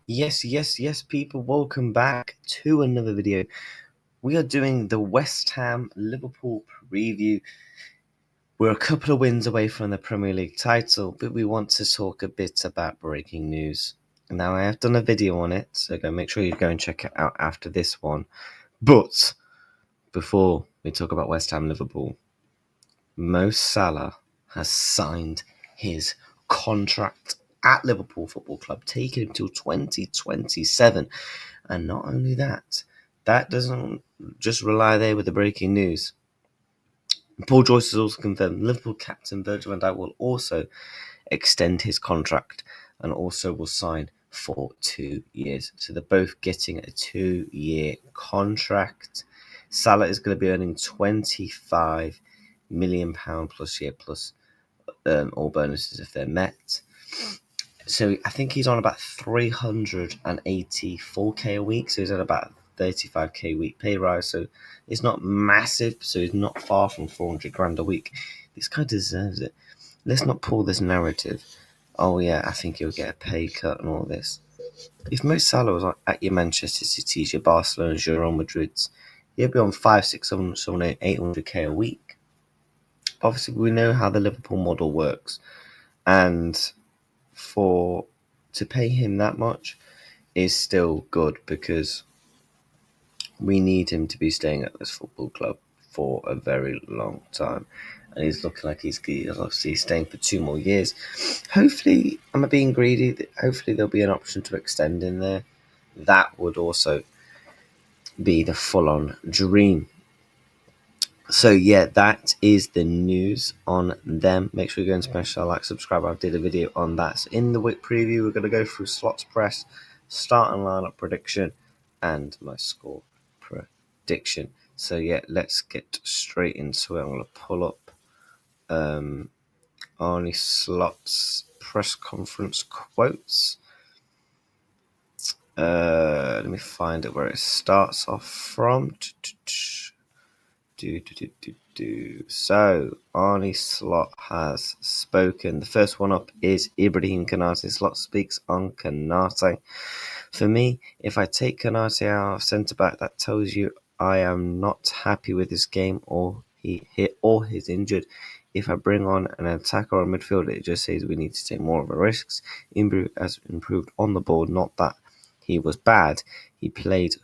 Yes, people, welcome back to another video. We are doing the West Ham Liverpool preview. We're a couple of wins away from the Premier League title, but we want to talk a bit about breaking news. Now, I have done a video on it, so make sure you go and check it out after this one. But before we talk about West Ham Liverpool, Mo Salah has signed his contract at Liverpool Football Club, taking him till 2027. And not only that, that doesn't just rely there with the breaking news. Paul Joyce has also confirmed Liverpool captain Virgil van Dijk will also extend his contract and also will sign for 2 years. So they're both getting a 2-year contract. Salah is going to be earning £25 million plus year plus all bonuses if they're met. So I think he's on about 384k a week. So he's at about 35k a week pay rise. So it's not massive. So he's not far from 400 grand a week. This guy deserves it. Let's not pull this narrative. Oh yeah, I think he'll get a pay cut and all this. If Mo Salah was at your Manchester City's, your Barcelona's, your Real Madrid's, he'll be on 5, 6, 7, 800k a week. Obviously, we know how the Liverpool model works, and to pay him that much is still good because we need him to be staying at this football club for a very long time. And he's looking like he's obviously staying for 2 more years. Hopefully, am I being greedy? Hopefully there'll be an option to extend in there. That would also be the full-on dream. So yeah, that is the news on them. Make sure you go and smash that like, subscribe. I did a video on that. So in the week preview, we're going to go through slots press, start and lineup prediction, and my score prediction. So yeah, let's get straight into it. I'm going to pull up Arnie Slot's press conference quotes. Let me find it where it starts off from. So, Arnie Slot has spoken. The first one up is Ibrahim Konate. Slot speaks on Konate. For me, if I take Konate out of centre-back, that tells you I am not happy with his game or he's injured. If I bring on an attacker or a midfielder, it just says we need to take more of a risks. Imbru has improved on the ball, not that he was bad. He played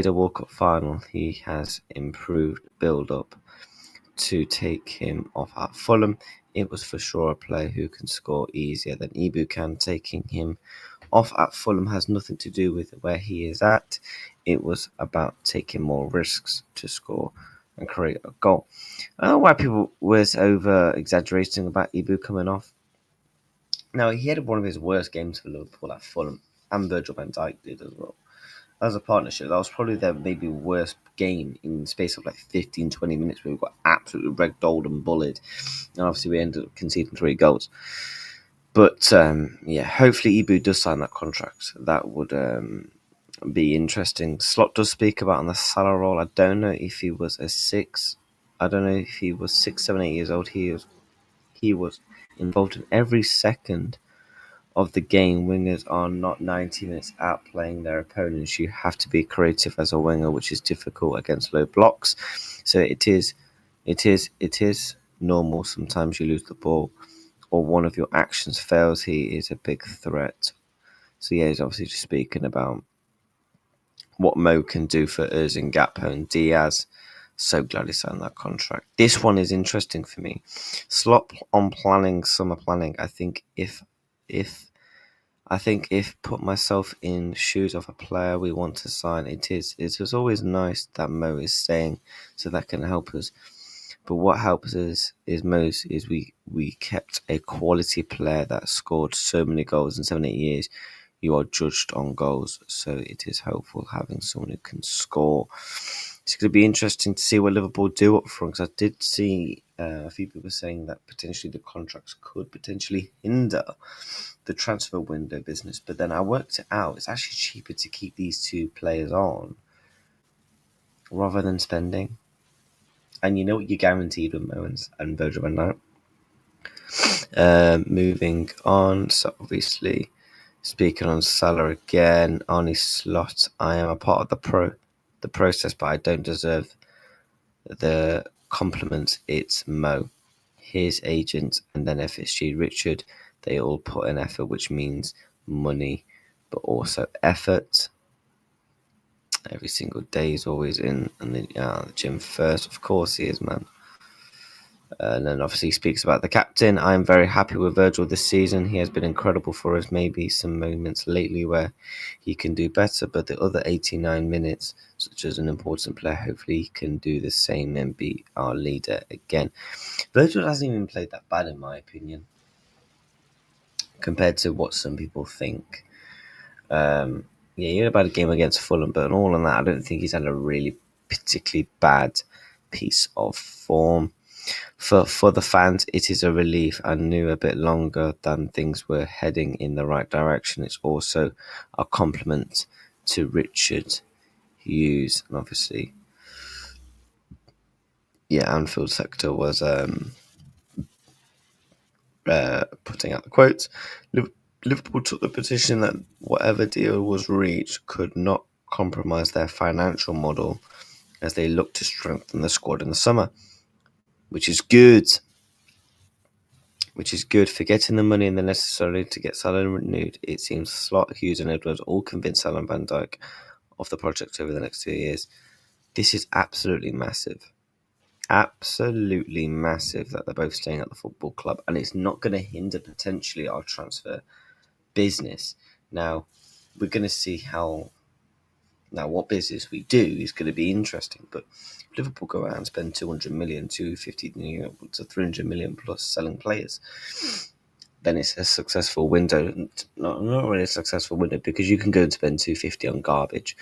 a World Cup final. He has improved build-up to take him off at Fulham. It was for sure a player who can score easier than Ibu can. Taking him off at Fulham has nothing to do with where he is at. It was about taking more risks to score and create a goal. I don't know why people was over-exaggerating about Ibu coming off. Now, he had one of his worst games for Liverpool at Fulham, and Virgil van Dijk did as well. As a partnership, that was probably their maybe worst game in the space of like 15, 20 minutes where we got absolutely ragdolled and bullied. And obviously we ended up conceding 3 goals. But yeah, hopefully Ibu does sign that contract. That would be interesting. Slot does speak about on the Salah role. I don't know if he was 6, 7, 8 years old. He was involved in every second of the game. Wingers are not 90 minutes outplaying their opponents. You have to be creative as a winger, which is difficult against low blocks. So it is normal. Sometimes you lose the ball or one of your actions fails. He is a big threat. So yeah, he's obviously just speaking about what Mo can do for Ozil, Gakpo and Diaz. So glad he signed that contract. This one is interesting for me. Slot on planning, summer planning. I think if put myself in shoes of a player we want to sign, it is always nice that Mo is staying, so that can help us. But what helps us is we kept a quality player that scored so many goals in 7-8 years. You are judged on goals, so it is helpful having someone who can score. It's going to be interesting to see what Liverpool do up front, because I did see a few people saying that potentially the contracts could potentially hinder the transfer window business. But then I worked it out. It's actually cheaper to keep these 2 players on rather than spending. And you know what you're guaranteed with Mo and Virgil van Dijk. Moving on. So obviously Speaking on Salah again, Arnie Slot. I am a part of the process, but I don't deserve the compliments. It's Mo, his agent, and then FSG Richard. They all put in effort, which means money, but also effort. Every single day is always in, and the gym first. Of course, he is, man. And then obviously he speaks about the captain. I am very happy with Virgil this season. He has been incredible for us. Maybe some moments lately where he can do better, but the other 89 minutes, such as an important player, hopefully he can do the same and be our leader again. Virgil hasn't even played that bad in my opinion, compared to what some people think. He had a bad game against Fulham, but all in that, I don't think he's had a really particularly bad piece of form. For the fans, it is a relief. I knew a bit longer than things were heading in the right direction. It's also a compliment to Richard Hughes, and obviously, Anfield sector was putting out the quotes. Liverpool took the position that whatever deal was reached could not compromise their financial model as they look to strengthen the squad in the summer, which is good. For getting the money and the necessary to get Salah renewed. It seems Slot, Hughes and Edwards all convinced Salah and Van Dijk of the project over the next 2 years. This is absolutely massive. Absolutely massive that they're both staying at the football club, and it's not going to hinder potentially our transfer business. Now, we're going to see what business we do is going to be interesting, but if Liverpool go out and spend 200 million, 250 to 300 million plus selling players, then it's a successful window. Not really a successful window because you can go and spend 250 on garbage.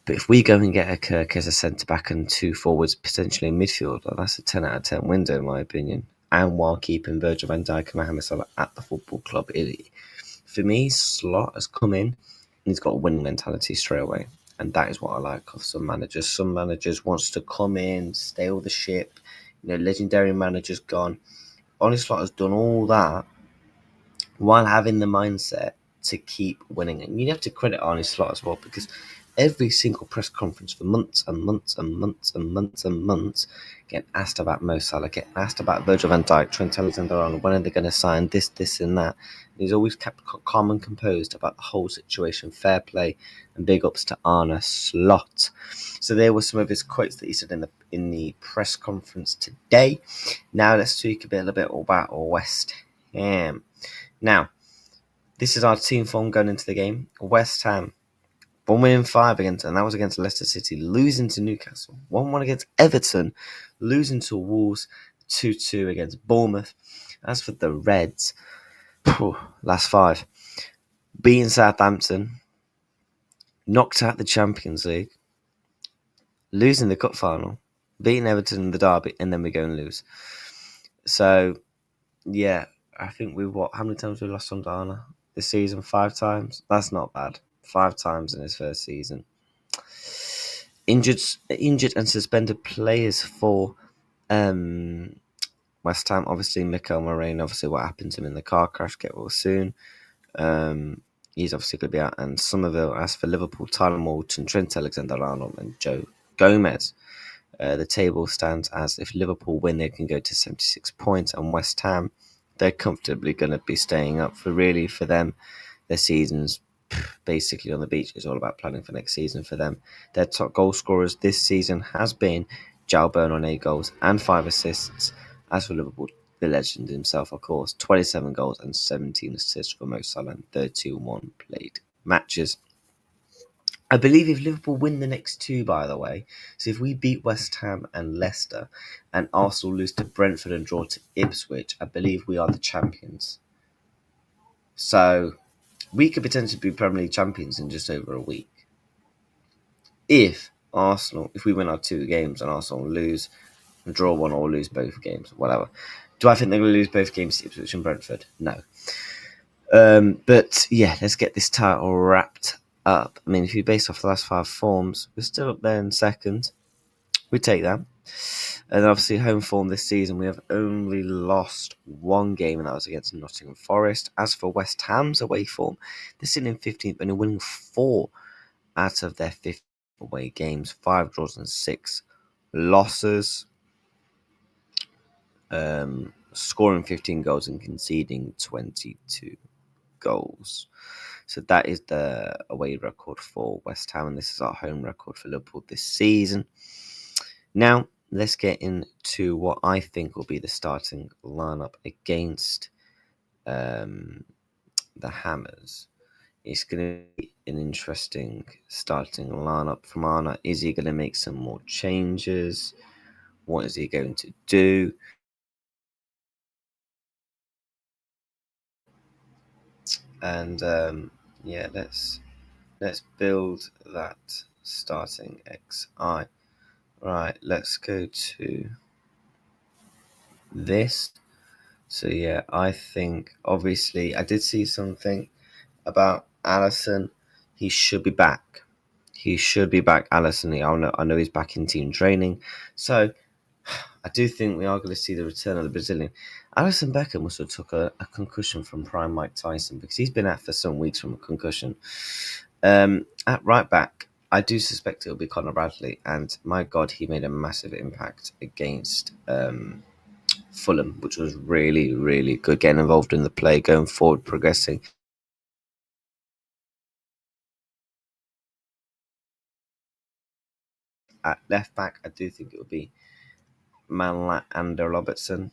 But if we go and get a Kirk as a centre back and 2 forwards potentially in midfield, well, that's a 10 out of 10 window in my opinion. And while keeping Virgil van Dijk and Mohamed Salah at the football club, for me, Slot has come in and he's got a winning mentality straight away. And that is what I like of some managers. Some managers wants to come in, steal the ship. Legendary managers gone. Arne Slot has done all that while having the mindset to keep winning. And you have to credit Arne Slot as well, because every single press conference for months and months and months and months and months, getting asked about Mo Salah, getting asked about Virgil van Dijk, Trent Alexander-Arnold, when are they going to sign this and that. And he's always kept calm and composed about the whole situation. Fair play and big ups to Arne Slot. So there were some of his quotes that he said in the press conference today. Now let's speak a little bit about West Ham. Now, this is our team form going into the game. West Ham, 1 win in 5 against, and that was against Leicester City, losing to Newcastle. 1-1 against Everton, losing to Wolves, 2-2 against Bournemouth. As for the Reds, last 5, beating Southampton, knocked out the Champions League, losing the cup final, beating Everton in the derby, and then we go and lose. So, yeah, I think how many times we lost on Dana this season? 5 times? That's not bad. 5 times in his first season. Injured and suspended players for West Ham. Obviously, Mikel Moraine, obviously what happened to him in the car crash, get well soon. He's obviously going to be out. And Somerville, as for Liverpool, Tyler Moulton, Trent Alexander-Arnold and Joe Gomez. The table stands as if Liverpool win, they can go to 76 points, and West Ham, they're comfortably going to be staying up. For them, their season's basically on the beach. It's all about planning for next season for them. Their top goal scorers this season has been João Byrne on 8 goals and 5 assists. As for Liverpool, the legend himself, of course, 27 goals and 17 assists for Mo Salah in 31 played matches. I believe if Liverpool win the next 2, by the way, so if we beat West Ham and Leicester and Arsenal lose to Brentford and draw to Ipswich, I believe we are the champions. So we could potentially be Premier League champions in just over a week. If we win our 2 games and Arsenal lose and draw 1 or lose both games, whatever. Do I think they're going to lose both games to Ipswich and Brentford? No. But yeah, let's get this title wrapped up. I mean, if you base off the last 5 forms, we're still up there in second. We take that. And obviously, home form this season, we have only lost one game, and that was against Nottingham Forest. As for West Ham's away form, they're sitting in 15th and they're winning 4 out of their 15 away games, 5 draws and 6 losses, scoring 15 goals and conceding 22 goals. So that is the away record for West Ham, and this is our home record for Liverpool this season. Now, let's get into what I think will be the starting lineup against the Hammers. It's going to be an interesting starting lineup from Arna. Is he going to make some more changes? What is he going to do? And yeah, let's build that starting XI. Right, let's go to this. So yeah, I think obviously I did see something about Allison. He should be back. He should be back, Allison. I know he's back in team training. So I do think we are going to see the return of the Brazilian. Alisson Becker must have took a concussion from prime Mike Tyson, because he's been out for some weeks from a concussion. At right back, I do suspect it'll be Conor Bradley, and my God, he made a massive impact against Fulham, which was really, really good. Getting involved in the play, going forward, progressing. At left back, I do think it will be man like Ander Robertson,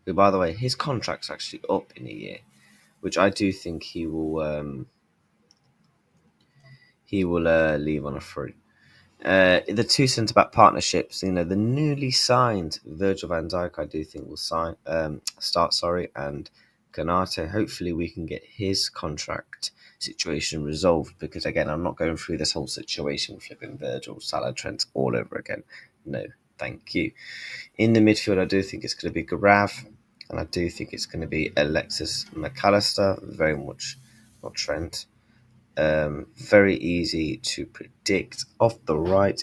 who, by the way, his contract's actually up in a year, which I do think he will leave on a free. The two centre back partnerships, the newly signed Virgil van Dijk, I do think will start. And Konate. Hopefully, we can get his contract situation resolved, because again, I'm not going through this whole situation flipping Virgil, Salah, Trent all over again. No, thank you. In the midfield, I do think it's going to be Gav, and I do think it's going to be Alexis McAllister, very much not Trent. Very easy to predict. Off the right,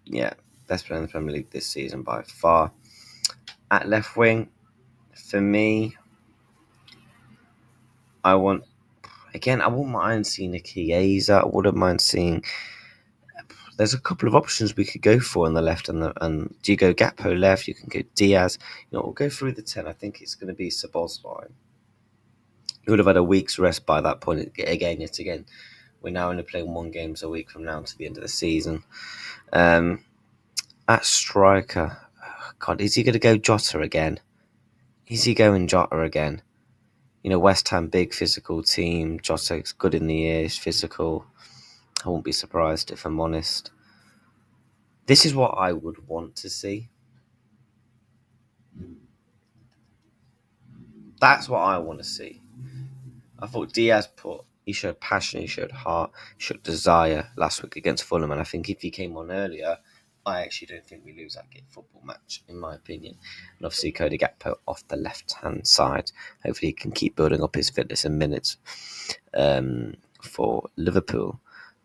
yeah, best player in the Premier League this season by far. At left wing, for me, I wouldn't mind seeing a Chiesa. I wouldn't mind seeing. There's a couple of options we could go for on the left, and do you go Gakpo left? You can go Diaz. We'll go through the 10. I think it's going to be Sabozlai. He would have had a week's rest by that point. Yet again, we're now only playing 1 game a week from now to the end of the season. At striker, God, is he going to go Jota again? Is he going Jota again? West Ham, big physical team. Jota's good in the air, he's physical. I won't be surprised if I'm honest. This is what I would want to see. That's what I want to see. I thought Diaz he showed passion, he showed heart, he showed desire last week against Fulham, and I think if he came on earlier, I actually don't think we lose that football match, in my opinion. And obviously, Cody Gakpo off the left-hand side. Hopefully, he can keep building up his fitness and minutes for Liverpool.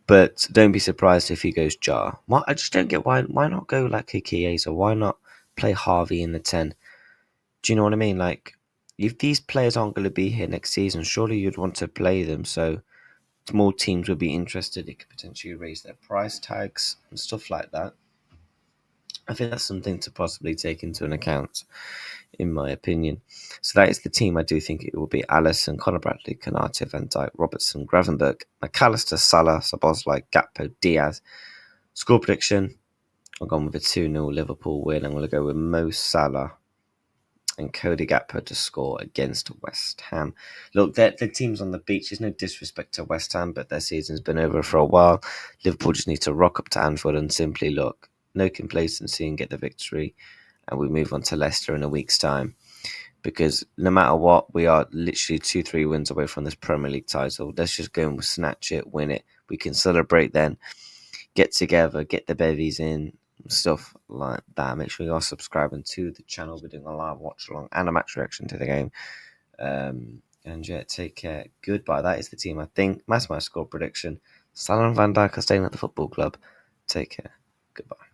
But don't be surprised if he goes Jar. I just don't get why not go like a Chiesa? Why not play Harvey in the 10? Do you know what I mean? Like, if these players aren't going to be here next season, surely you'd want to play them, so more teams would be interested. It could potentially raise their price tags and stuff like that. I think that's something to possibly take into an account, in my opinion. So that is the team. I do think it will be Alisson, Conor Bradley, Konate, Van Dijk, Robertson, Gravenberch, McAllister, Salah, Szoboszlai, Gakpo, Diaz. Score prediction, I'm going with a 2-0 Liverpool win. I'm going to go with Mo Salah and Cody Gakpo to score against West Ham. Look, the team's on the beach. There's no disrespect to West Ham, but their season's been over for a while. Liverpool just need to rock up to Anfield and simply look. No complacency and get the victory. And we move on to Leicester in a week's time. Because no matter what, we are literally 2-3 wins away from this Premier League title. Let's just go and snatch it, win it. We can celebrate then. Get together, get the bevies in, stuff like that. Make sure you are subscribing to the channel. We're doing a live watch along and a match reaction to the game And yeah, take care. Goodbye. That is the team, I think. That's my score prediction. Salah and Van Dijk are staying at the football club. Take care. Goodbye.